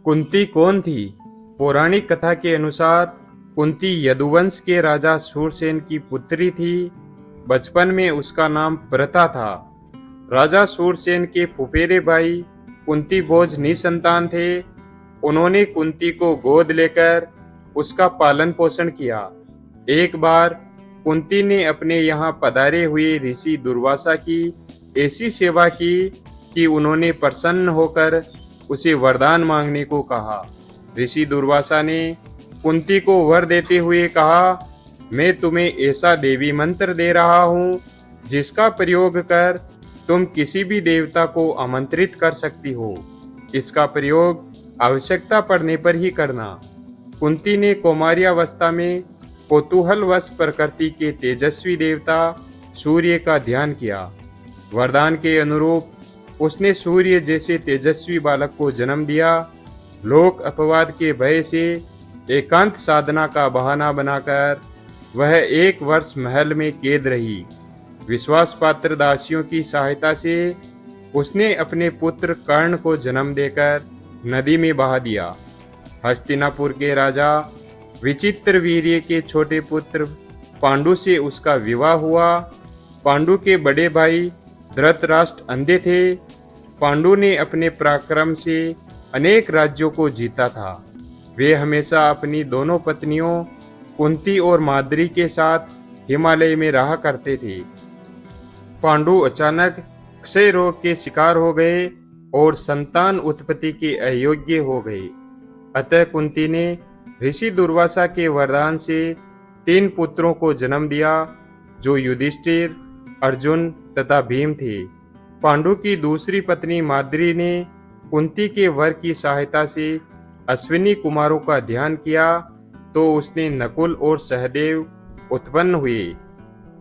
कुंती कौन थी? पौराणिक कथा के अनुसार कुंती यदुवंश के राजा सूरसेन की पुत्री थी। बचपन में उसका नाम प्रथा था। राजा सूरसेन के फुफेरे भाई कुंती भोज निसंतान थे। उन्होंने कुंती को गोद लेकर उसका पालन पोषण किया। एक बार कुंती ने अपने यहाँ पधारे हुए ऋषि दुर्वासा की ऐसी सेवा की कि उन्होंने प्रसन्न होकर उसे वरदान मांगने को कहा। ऋषि दुर्वासा ने कुंती को वर देते हुए कहा, मैं तुम्हें ऐसा देवी मंत्र दे रहा हूँ जिसका प्रयोग कर तुम किसी भी देवता को आमंत्रित कर सकती हो। इसका प्रयोग आवश्यकता पड़ने पर ही करना। कुंती ने कौमार्यावस्था में कौतूहलवश प्रकृति के तेजस्वी देवता सूर्य का ध्यान किया। वरदान के अनुरूप उसने सूर्य जैसे तेजस्वी बालक को जन्म दिया। लोक अपवाद के भय से एकांत साधना का बहाना बनाकर वह 1 वर्ष महल में कैद रही। विश्वास पात्र दासियों की सहायता से उसने अपने पुत्र कर्ण को जन्म देकर नदी में बहा दिया। हस्तिनापुर के राजा विचित्रवीर्य के छोटे पुत्र पांडु से उसका विवाह हुआ। पांडु के बड़े भाई धृतराष्ट्र अंधे थे। पांडु ने अपने पराक्रम से अनेक राज्यों को जीता था। वे हमेशा अपनी दोनों पत्नियों कुंती और माद्री के साथ हिमालय में रहा करते थे। पांडु अचानक क्षय रोग के शिकार हो गए और संतान उत्पत्ति के अयोग्य हो गए। अतः कुंती ने ऋषि दुर्वासा के वरदान से 3 पुत्रों को जन्म दिया जो युधिष्ठिर, अर्जुन तथा भीम थे। पांडु की दूसरी पत्नी माद्री ने कुंती के वर की सहायता से अश्विनी कुमारों का ध्यान किया तो उसने नकुल और सहदेव उत्पन्न हुए।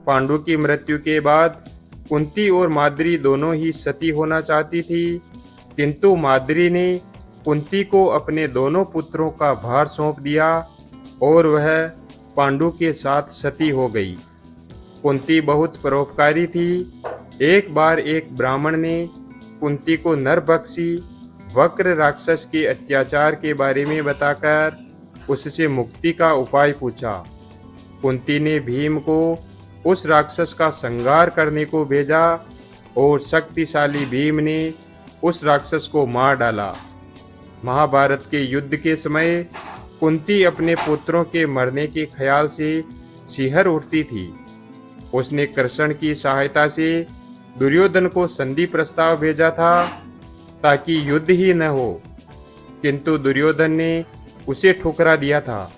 पांडु की मृत्यु के बाद कुंती और माद्री दोनों ही सती होना चाहती थी, किंतु माद्री ने कुंती को अपने दोनों पुत्रों का भार सौंप दिया और वह पांडु के साथ सती हो गई। कुंती बहुत परोपकारी थी। एक बार एक ब्राह्मण ने कुंती को नरभक्षी वक्र राक्षस के अत्याचार के बारे में बताकर उससे मुक्ति का उपाय पूछा। कुंती ने भीम को उस राक्षस का संहार करने को भेजा और शक्तिशाली भीम ने उस राक्षस को मार डाला। महाभारत के युद्ध के समय कुंती अपने पुत्रों के मरने के ख्याल से सिहर उठती थी। उसने कृष्ण की सहायता से दुर्योधन को संधि प्रस्ताव भेजा था ताकि युद्ध ही न हो, किंतु दुर्योधन ने उसे ठुकरा दिया था।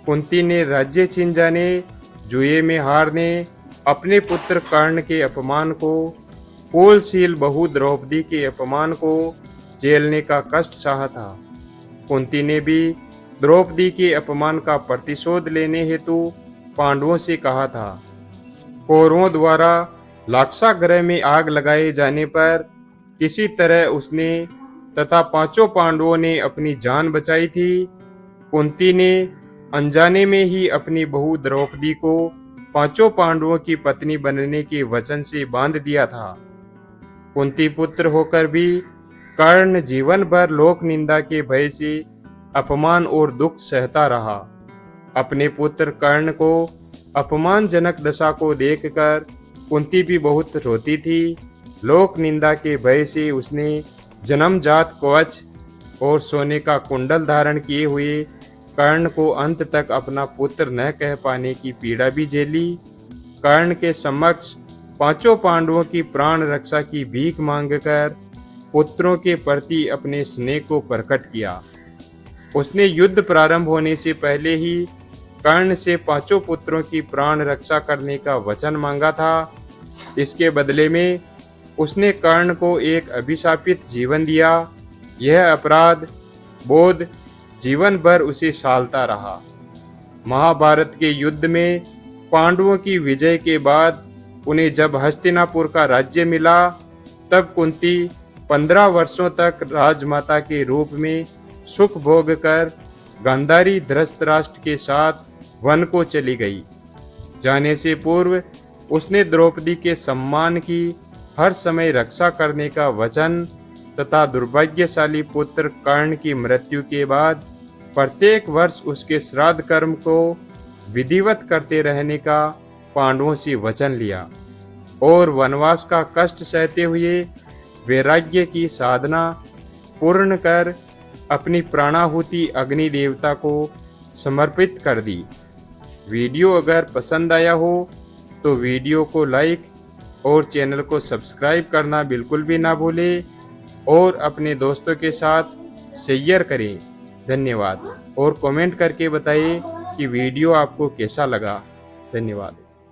कुंती ने राज्य छीन जाने, जुए में हारने, अपने पुत्र कर्ण के अपमान को, कुलशील बहू द्रौपदी के अपमान को झेलने का कष्ट सहा था। कुंती ने भी द्रौपदी के अपमान का प्रतिशोध लेने हेतु पांडवों से कहा था। कौरवों द्वारा लाक्षागृह में आग लगाए जाने पर किसी तरह उसने तथा 5 पांडवों ने अपनी जान बचाई थी। कुंती ने अनजाने में ही अपनी बहू द्रौपदी को 5 पांडवों की पत्नी बनने के वचन से बांध दिया था। कुंती पुत्र होकर भी कर्ण जीवन भर लोक निंदा के भय से अपमान और दुख सहता रहा। अपने पुत्र कर्ण को अपमानजनक दशा को देखकर कुंती भी बहुत रोती थी। लोक निंदा के भय से उसने जन्मजात कवच और सोने का कुंडल धारण किए हुए कर्ण को अंत तक अपना पुत्र न कह पाने की पीड़ा भी झेली। कर्ण के समक्ष 5 पांडवों की प्राण रक्षा की भीख मांगकर पुत्रों के प्रति अपने स्नेह को प्रकट किया। उसने युद्ध प्रारंभ होने से पहले ही कर्ण से 5 पुत्रों की प्राण रक्षा करने का वचन मांगा था। इसके बदले में उसने कर्ण को एक अभिशापित जीवन दिया। यह अपराध बोध जीवन भर उसे सालता रहा। महाभारत के युद्ध में पांडवों की विजय के बाद उन्हें जब हस्तिनापुर का राज्य मिला, तब कुंती 15 वर्षों तक राजमाता के रूप में सुख भोग कर गांधारी धृतराष्ट्र के साथ वन को चली गई। जाने से पूर्व उसने द्रौपदी के सम्मान की हर समय रक्षा करने का वचन तथा दुर्भाग्यशाली पुत्र कर्ण की मृत्यु के बाद प्रत्येक वर्ष उसके श्राद्ध कर्म को विधिवत करते रहने का पांडवों से वचन लिया और वनवास का कष्ट सहते हुए वैराग्य की साधना पूर्ण कर अपनी प्राणाहुति अग्नि देवता को समर्पित कर दी। वीडियो अगर पसंद आया हो तो वीडियो को लाइक और चैनल को सब्सक्राइब करना बिल्कुल भी ना भूलें और अपने दोस्तों के साथ शेयर करें। धन्यवाद। और कमेंट करके बताइए कि वीडियो आपको कैसा लगा। धन्यवाद।